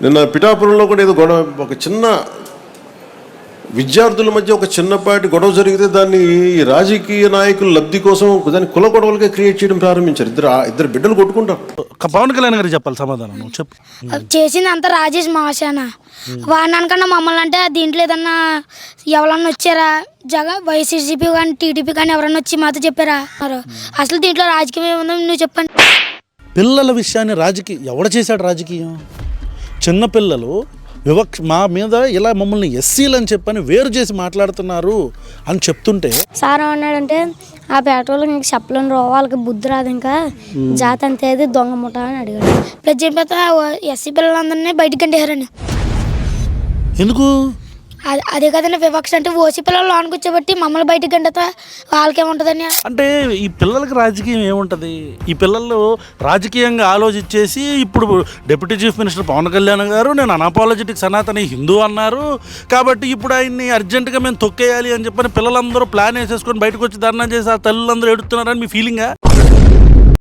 నిన్న పిఠాపురంలో కూడా ఏదో గొడవ, ఒక చిన్న విద్యార్థుల మధ్య ఒక చిన్నపాటి గొడవ జరిగితే దాన్ని ఈ రాజకీయ నాయకుల లబ్ధి కోసం దాన్ని కుల గొడవలుగా క్రియేట్ చేయడం ప్రారంభించారు. ఇద్దరు బిడ్డలు కొట్టుకుంటారు. పవన్ కళ్యాణ్ గారికి చెప్పాలి సమాధానం, నువ్వు చెప్పు. చేసింది అంతా రాజేష్ మహాసేన. వాడినకన్నా మమ్మల్ని అంటే దీంట్లో ఏదన్నా ఎవరన్నా వచ్చారా, వైసీపీ కానీ టీడీపీ కానీ ఎవరన్నా వచ్చి మాతో చెప్పారా? అసలు దీంట్లో రాజకీయం ఏముందో నువ్వు చెప్పండి. పిల్లల విషయాన్ని ఎవడ చేశాడు రాజకీయం? చిన్నపిల్లలు మా మీద ఇలా మమ్మల్ని ఎస్సీలు అని చెప్పని వేరు చేసి మాట్లాడుతున్నారు అని చెప్తుంటే సార్ ఏమన్నాడంటే, ఆ పెట్రోల్ ఇంక చెప్పలేని వాళ్ళకి బుద్ధి రాదు, ఇంకా జాతి అంతేది దొంగ ముఠ అని అడిగాడు. ఇప్పుడు చెప్పేత ఎస్సీ పిల్లలందరినీ బయటికి గంటేశారని. ఎందుకు? అదే కదండి వివక్ష అంటే. ఓసీ పిల్లలు లోనికి వచ్చేబట్టి మమ్మల్ని బయటికి గంటతా వాళ్ళకేముంటుందని. అంటే ఈ పిల్లలకి రాజకీయం ఏముంటుంది? ఈ పిల్లలు రాజకీయంగా ఆలోచించేసి ఇప్పుడు deputy chief minister Pawan Kalyan గారు నేను అనాపాలజెటిక్ సనాతని హిందూ అన్నారు కాబట్టి ఇప్పుడు ఆయన్ని అర్జెంటుగా మేము తొక్కేయాలి అని చెప్పని పిల్లలందరూ ప్లాన్ వేసేసుకొని బయటకు వచ్చి ధర్నా చేసి ఆ తల్లులందరూ ఎడుతున్నారని మీ ఫీలింగా?